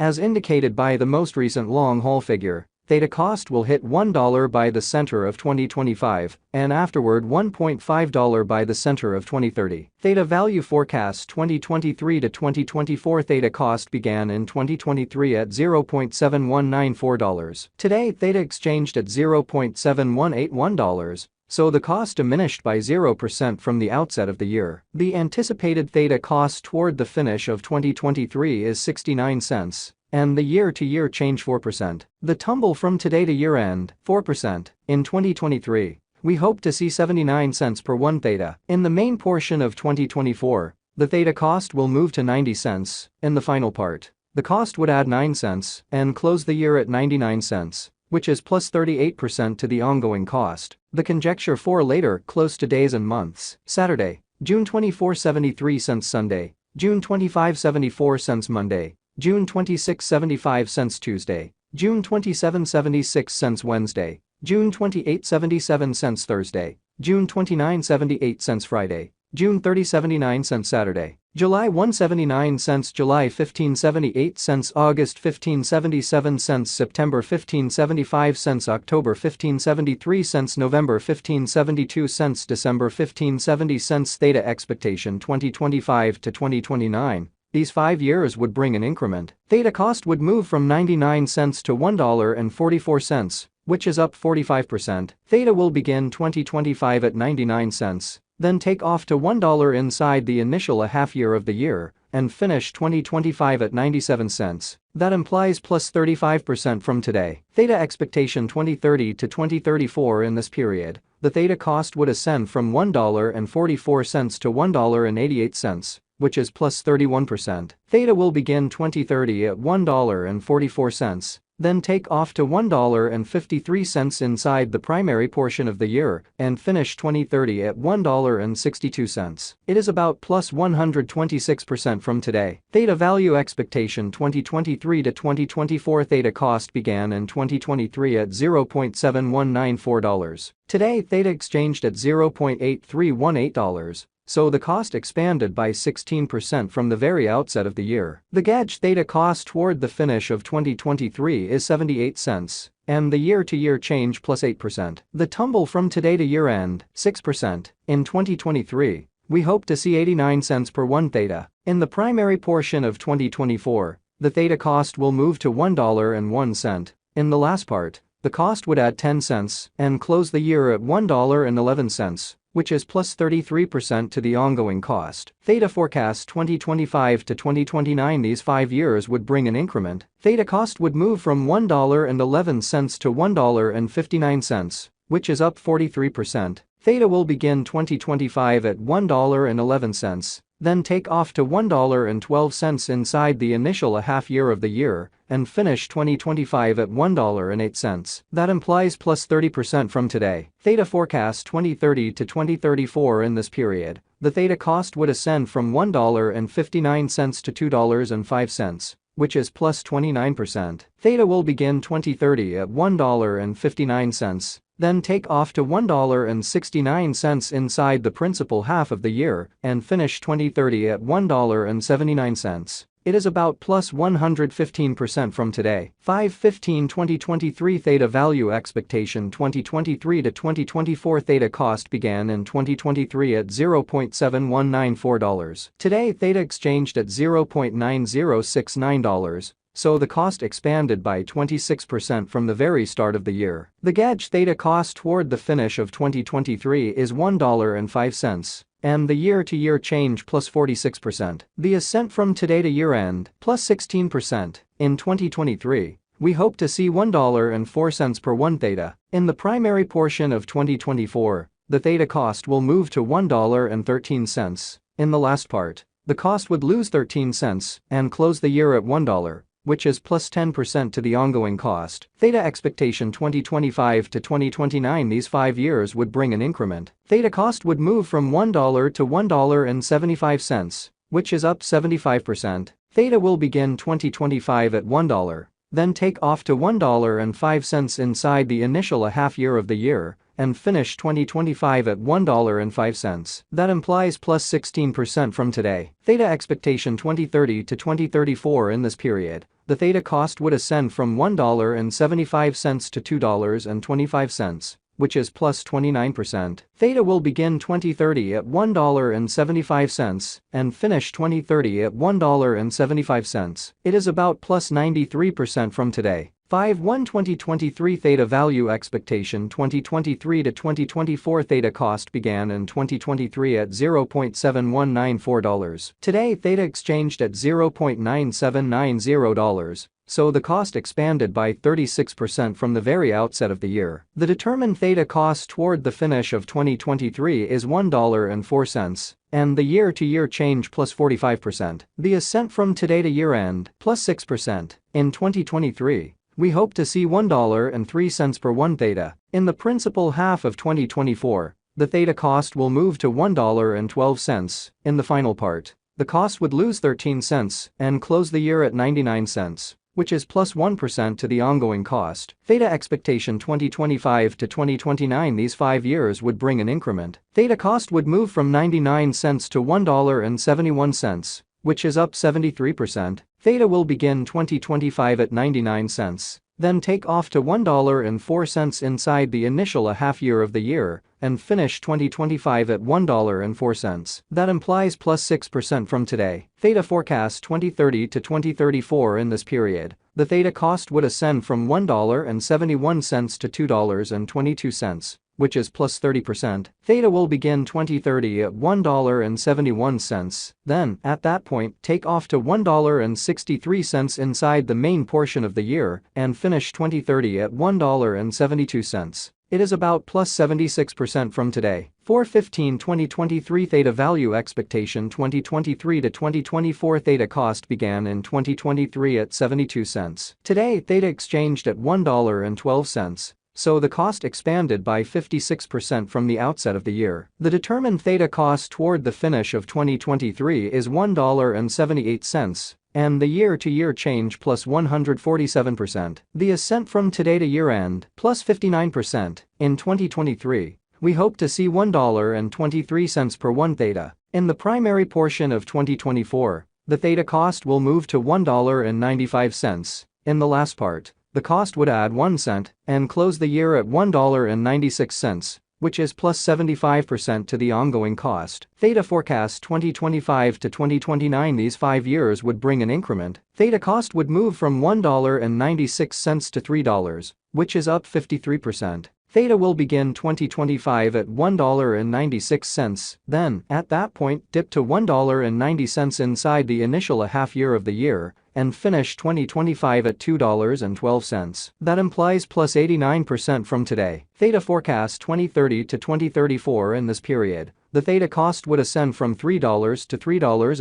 As indicated by the most recent long-haul figure, Theta cost will hit $1 by the center of 2025 and afterward $1.5 by the center of 2030. Theta value forecast 2023 to 2024. Theta cost began in 2023 at $0.7194. Today Theta exchanged at $0.7181. So the cost diminished by 0% from the outset of the year. The anticipated Theta cost toward the finish of 2023 is 69 cents. And the year-to-year change 4%. The tumble from today to year-end, 4%. In 2023, we hope to see 79 cents per 1 Theta. In the main portion of 2024, the Theta cost will move to 90 cents. In the final part, the cost would add 9 cents and close the year at 99 cents, which is plus 38% to the ongoing cost. The conjecture for later, close to days and months. Saturday, June 24, 73 cents. Sunday, June 25, 74 cents. Monday, June 26, 75 cents. Tuesday, June 27, 76 cents. Wednesday, June 28, 77 cents. Thursday, June 29, 78 cents. Friday, June 30, 79 cents. Saturday, July 1, 79 cents. July 15, 78 cents. August 15, 77 cents. September 15, 75 cents. October 15, 73 cents. November 15, 72 cents. December 15, 70 cents. Theta expectation 2025 to 2029. These 5 years would bring an increment. Theta cost would move from 99 cents to $1.44, which is up 45%. Theta will begin 2025 at 99 cents. Then take off to $1 inside the initial half year of the year and finish 2025 at 97 cents. That implies plus 35% from today. Theta expectation 2030 to 2034. In this period, the Theta cost would ascend from $1.44 to $1.88, which is plus 31%. Theta will begin 2030 at $1.44. Then take off to $1.53 inside the primary portion of the year and finish 2030 at $1.62. It is about plus 126% from today. Theta value expectation 2023 to 2024. Theta cost began in 2023 at $0.7194. Today Theta exchanged at $0.8318. So the cost expanded by 16% from the very outset of the year. The gauge Theta cost toward the finish of 2023 is 78 cents, and the year-to-year change plus 8%. The tumble from today to year-end, 6%. In 2023, we hope to see 89 cents per 1 Theta. In the primary portion of 2024, the Theta cost will move to $1.01. In the last part, the cost would add 10 cents and close the year at $1.11. Which is plus 33% to the ongoing cost. Theta forecast 2025 to 2029. These 5 years would bring an increment. Theta cost would move from $1.11 to $1.59, which is up 43%. Theta will begin 2025 at $1.11. Then take off to $1.12 inside the initial half year of the year and finish 2025 at $1.08. That implies plus 30% from today. Theta forecast 2030 to 2034. In this period, the Theta cost would ascend from $1.59 to $2.05, which is plus 29%. Theta will begin 2030 at $1.59. Then take off to $1.69 inside the principal half of the year and finish 2030 at $1.79. It is about plus 115% from today. 5/15/2023 Theta value expectation 2023 to 2024. Theta cost began in 2023 at $0.7194. Today Theta exchanged at $0.9069. So the cost expanded by 26% from the very start of the year. The gauge Theta cost toward the finish of 2023 is $1.05, and the year-to-year change plus 46%. The ascent from today to year-end, plus 16%. In 2023, we hope to see $1.04 per 1 Theta. In the primary portion of 2024, the Theta cost will move to $1.13. In the last part, the cost would lose 13 cents and close the year at $1. Which is plus 10% to the ongoing cost. Theta expectation 2025 to 2029. These 5 years would bring an increment. Theta cost would move from $1 to $1.75, which is up 75%. Theta will begin 2025 at $1. Then take off to $1.05 inside the initial half year of the year and finish 2025 at $1.05. That implies plus 16% from today. Theta expectation 2030 to 2034. In this period, the Theta cost would ascend from $1.75 to $2.25, which is plus 29%. Theta will begin 2030 at $1.75 and finish 2030 at $1.75. It is about plus 93% from today. 5-1 2023 Theta value expectation 2023 to 2024 Theta cost began in 2023 at $0.7194. Today Theta exchanged at $0.9790, so the cost expanded by 36% from the very outset of the year. The determined Theta cost toward the finish of 2023 is $1.04, and the year-to-year change plus 45%. The ascent from today to year-end plus 6%. In 2023, we hope to see $1.03 per 1 Theta. In the principal half of 2024, the Theta cost will move to $1.12. In the final part, the cost would lose 13 cents and close the year at 99 cents, which is plus 1% to the ongoing cost. Theta expectation 2025 to 2029. These 5 years would bring an increment. Theta cost would move from 99 cents to $1.71, which is up 73%. Theta will begin 2025 at 99 cents, then take off to $1.04 inside the initial half year of the year, and finish 2025 at $1.04. That implies plus 6% from today. Theta forecast 2030 to 2034. In this period, the Theta cost would ascend from $1.71 to $2.22, which is plus 30%. Theta will begin 2030 at $1.71, then, at that point, take off to $1.63 inside the main portion of the year, and finish 2030 at $1.72. It is about plus 76% from today. 4/15 2023 Theta value expectation 2023 to 2024 Theta cost began in 2023 at 72 cents. Today Theta exchanged at $1.12. So the cost expanded by 56% from the outset of the year. The determined Theta cost toward the finish of 2023 is $1.78, and the year-to-year change plus 147%. The ascent from today to year-end plus 59%. In 2023, we hope to see $1.23 per 1 Theta. In the primary portion of 2024, the Theta cost will move to $1.95. In the last part, the cost would add 1 cent and close the year at $1.96, which is plus 75% to the ongoing cost. Theta forecast 2025 to 2029. These 5 years would bring an increment. Theta cost would move from $1.96 to $3, which is up 53%. Theta will begin 2025 at $1.96, then, at that point, dip to $1.90 inside the initial half year of the year, and finish 2025 at $2.12. That implies plus 89% from today. Theta forecast 2030 to 2034. In this period, the Theta cost would ascend from $3 to $3.80.